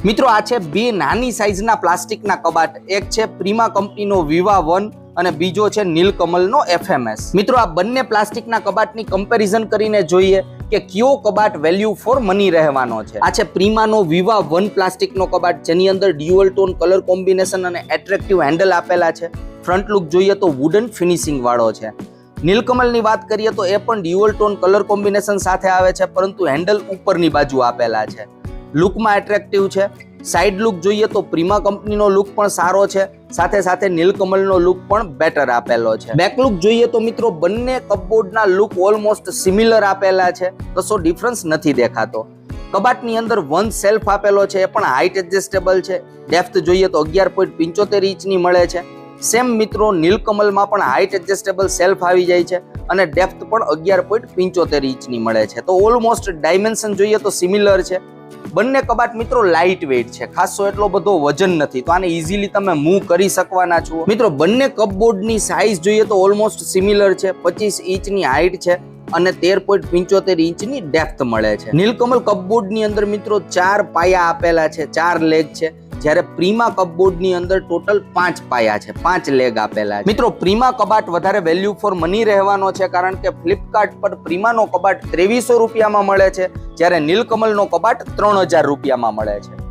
મિત્રો આ છે બે નાની સાઈઝના પ્લાસ્ટિકના કબાટ, એક છે પ્રીમા કંપનીનો વિવા 1 અને બીજો છે નીલકમલનો FMS. મિત્રો આ બંને પ્લાસ્ટિકના કબાટની કમ્પેરિઝન કરીને જોઈએ કે કયો કબાટ વેલ્યુ ફોર મની રહેવાનો છે. આ છે પ્રીમાનો વિવા 1 પ્લાસ્ટિકનો કબાટ, જેની અંદર ડ્યુઅલ ટોન કલર કોમ્બિનેશન અને એટ્રેક્ટિવ હેન્ડલ આપેલા છે. ફ્રન્ટ લુક જોઈએ તો વુડન ફિનિશિંગ વાળો છે. નીલકમલની વાત કરીએ તો એ પણ ડ્યુઅલ ટોન કલર કોમ્બિનેશન સાથે આવે છે, પરંતુ હેન્ડલ ઉપરની બાજુ આપેલા છે. લુકમાં એટ્રેક્ટિવ છે. સાઈડ લુક જોઈએ તો પ્રીમા કંપનીનો લુક પણ સારો છે, સાથે સાથે નીલકમલનો લુક પણ બેટર આપેલો છે. બેક લુક જોઈએ તો મિત્રો બંને કપબોર્ડના લુક ઓલમોસ્ટ સિમિલર આપેલા છે, કશો ડિફરન્સ નથી દેખાતો. કબાટની અંદર 1 સેલ્ફ આપેલો છે, એ પણ હાઇટ એડજસ્ટેબલ છે. ડેપ્થ જોઈએ તો 11.75 ઇંચની મળે છે. સેમ મિત્રો નીલકમલમાં પણ હાઇટ એડજસ્ટેબલ સેલ્ફ આવી જાય છે અને ડેપ્થ પણ 11.75 ઇંચની મળે છે. તો ઓલમોસ્ટ ડાયમેન્શન જોઈએ તો સિમિલર છે. બંને કબાટ મિત્રો લાઇટ વેઇટ છે, ખાસો એટલો બધો વજન નથી, તો આને ઇઝીલી તમે મૂવ કરી શકવાના છો. મિત્રો બંને કપબોર્ડની સાઇઝ જોઈએ તો ઓલમોસ્ટ સિમિલર છે. 25 ઇંચની હાઇટ છે અને 13.75 ઇંચની ડેપ્થ મળે છે. નીલકમલ કપબોર્ડની અંદર મિત્રો 4 પાયા આપેલા છે, 4 લેગ છે, જ્યારે પ્રીમા કપબોર્ડની અંદર ટોટલ 5 પાયા છે, 5 લેગ આપેલા છે. મિત્રો પ્રીમા કબાટ વધારે વેલ્યુ ફોર મની રહેવાનો છે, કારણ કે ફ્લિપકાર્ટ પર પ્રીમાનો કબાટ 2300 રૂપિયામાં મળે છે, જ્યારે નીલકમલનો કબાટ 3000 રૂપિયામાં મળે છે.